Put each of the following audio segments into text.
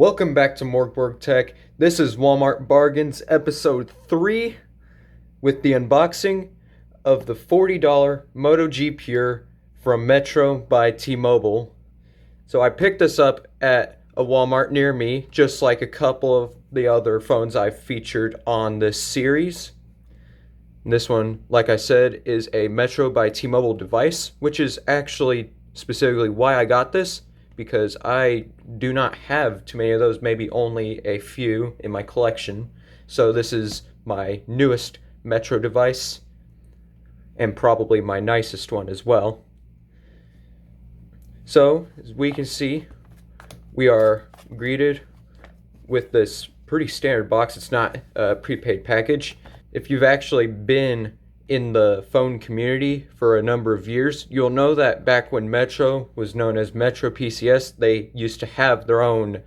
Welcome back to MORGBORG Tech. This is Walmart Bargains episode 3 with the unboxing of the $40 Moto G Pure from Metro by T-Mobile. So I picked this up at a Walmart near me, just like a couple of the other phones I've featured on this series. This one, like I said, is a Metro by T-Mobile device, which is actually specifically why I got this, because I do not have too many of those, maybe only a few in my collection. So this is my newest Metro device, and probably my nicest one as well. So, as we can see, we are greeted with this pretty standard box. It's not a prepaid package. If you've actually been in the phone community for a number of years, you'll know that back when Metro was known as Metro PCS, they used to have their own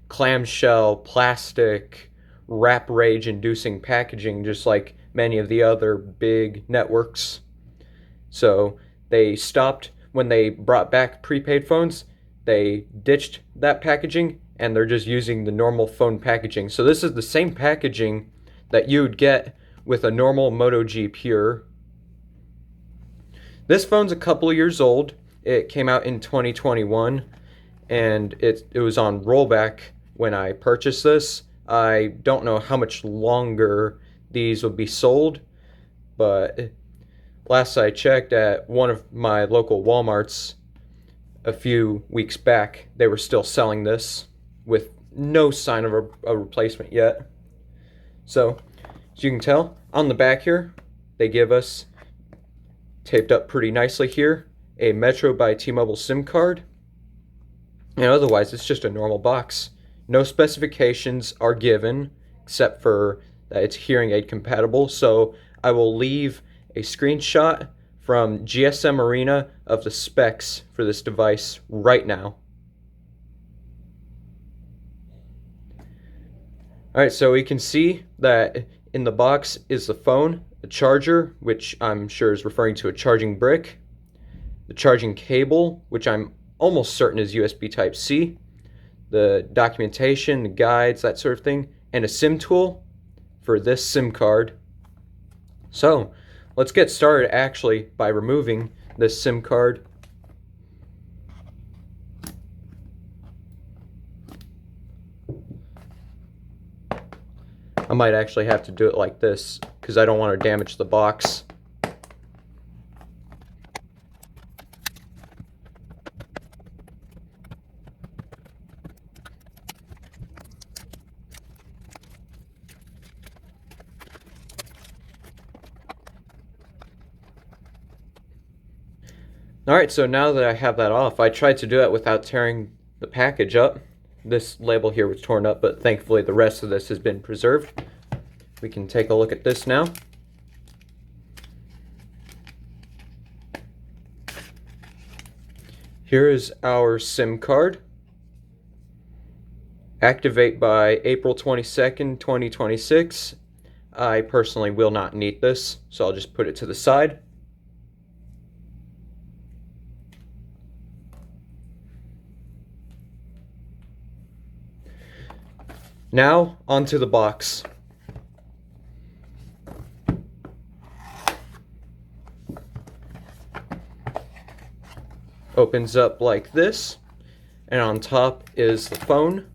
clamshell, plastic, rap rage-inducing packaging, just like many of the other big networks. So they stopped when they brought back prepaid phones. They ditched that packaging, and they're just using the normal phone packaging. So this is the same packaging that you would get with a normal Moto G Pure. This phone's a couple of years old. It came out in 2021, and it was on rollback when I purchased this. I don't know how much longer these will be sold, but last I checked at one of my local Walmarts a few weeks back, they were still selling this with no sign of a replacement yet. So, as you can tell, on the back here, they give us, taped up pretty nicely here, a Metro by T-Mobile SIM card. And otherwise, it's just a normal box. No specifications are given, except for that it's hearing aid compatible. So I will leave a screenshot from GSM Arena of the specs for this device right now. Alright, so we can see that in the box is the phone, the charger, which I'm sure is referring to a charging brick, the charging cable, which I'm almost certain is USB Type-C, the documentation, the guides, that sort of thing, and a SIM tool for this SIM card. So, let's get started actually by removing this SIM card. I might actually have to do it like this because I don't want to damage the box. Alright, so now that I have that off, I tried to do it without tearing the package up. This label here was torn up, but thankfully the rest of this has been preserved. We can take a look at this now. Here is our SIM card. Activate by April 22nd, 2026. I personally will not need this, so I'll just put it to the side. Now, onto the box. Opens up like this, and on top is the phone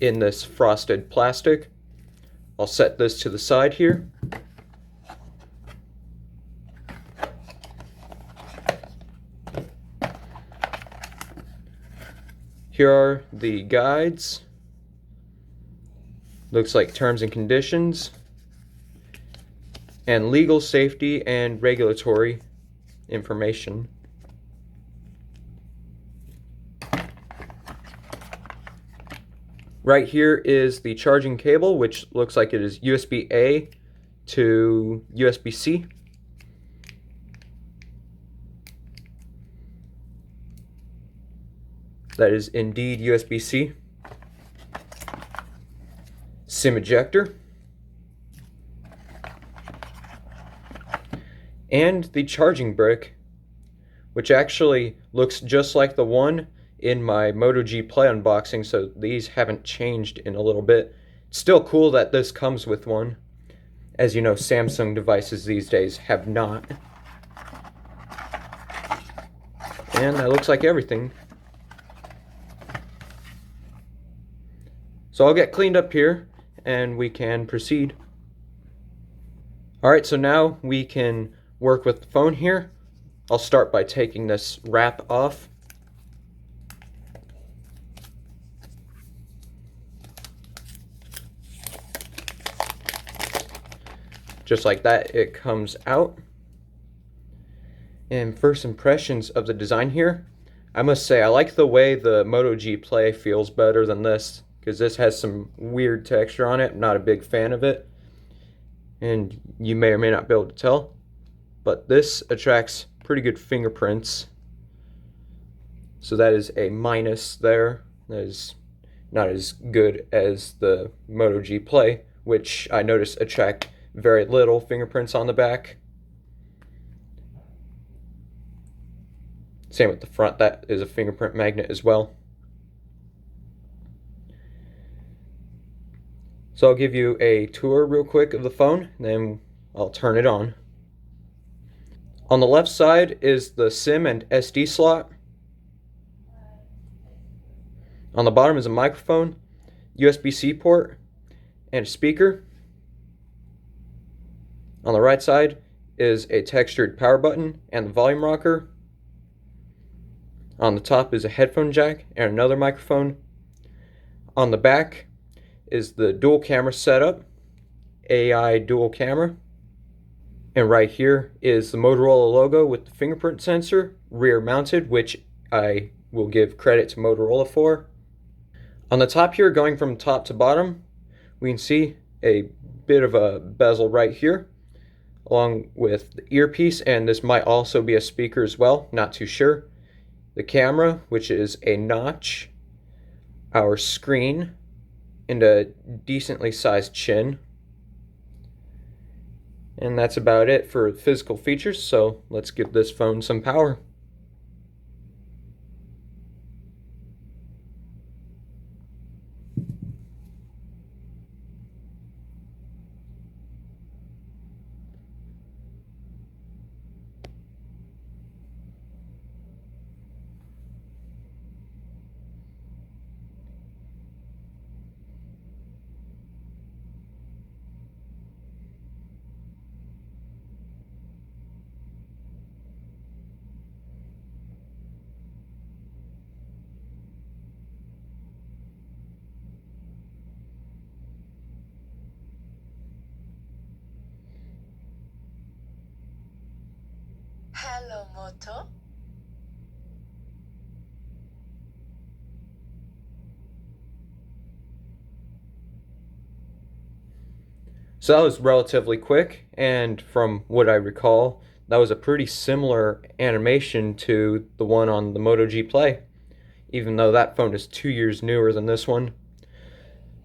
in this frosted plastic. I'll set this to the side here. Here are the guides. Looks like terms and conditions, and legal, safety, and regulatory information. Right here is the charging cable, which looks like it is USB-A to USB-C. That is indeed USB-C. SIM ejector, and the charging brick, which actually looks just like the one in my Moto G Play unboxing, so these haven't changed in a little bit. It's still cool that this comes with one. As you know, Samsung devices these days have not. And that looks like everything. So I'll get cleaned up here and we can proceed. Alright, so now we can work with the phone here. I'll start by taking this wrap off. Just like that, it comes out. And first impressions of the design here, I must say I like the way the Moto G Play feels better than this, because this has some weird texture on it. I'm not a big fan of it, and you may or may not be able to tell, but this attracts pretty good fingerprints. So that is a minus there. That is not as good as the Moto G Play, which I noticed attract very little fingerprints on the back. Same with the front, that is a fingerprint magnet as well. So I'll give you a tour real quick of the phone, then I'll turn it on. On the left side is the SIM and SD slot. On the bottom is a microphone, USB-C port, and a speaker. On the right side is a textured power button and the volume rocker. On the top is a headphone jack and another microphone. On the back is the dual camera setup, AI dual camera. And right here is the Motorola logo with the fingerprint sensor, rear mounted, which I will give credit to Motorola for. On the top here, going from top to bottom, we can see a bit of a bezel right here, along with the earpiece, and this might also be a speaker as well, not too sure. The camera, which is a notch, our screen, and a decently sized chin. And that's about it for physical features, so let's give this phone some power. Hello, Moto. So that was relatively quick, and from what I recall, that was a pretty similar animation to the one on the Moto G Play, even though that phone is 2 years newer than this one.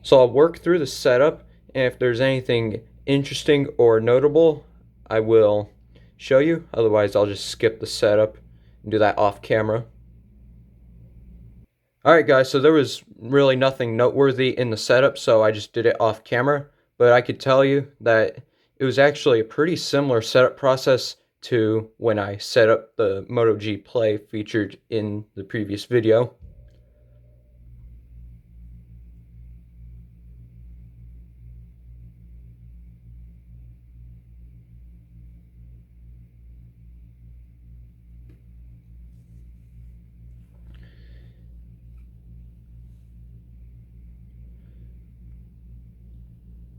So I'll work through the setup, and if there's anything interesting or notable, I will show you. Otherwise, I'll just skip the setup and do that off camera. Alright guys, so there was really nothing noteworthy in the setup, so I just did it off camera. But I could tell you that it was actually a pretty similar setup process to when I set up the Moto G Play featured in the previous video.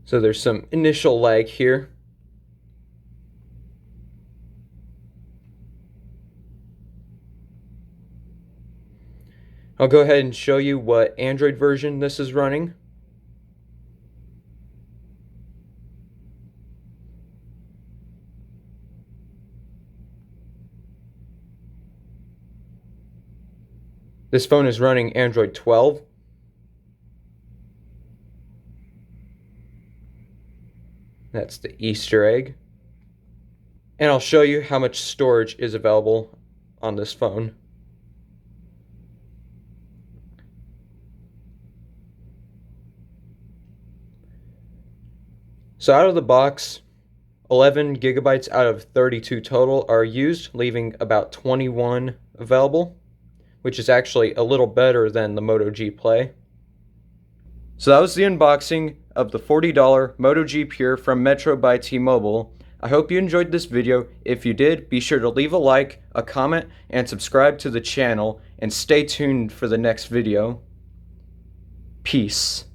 So there's some initial lag here. I'll go ahead and show you what Android version this is running. This phone is running Android 12. That's the Easter egg. And I'll show you how much storage is available on this phone. So out of the box, 11 gigabytes out of 32 total are used, leaving about 21 available, which is actually a little better than the Moto G Play. So that was the unboxing of the $40 Moto G Pure from Metro by T-Mobile. I hope you enjoyed this video. If you did, be sure to leave a like, a comment, and subscribe to the channel, and stay tuned for the next video. Peace.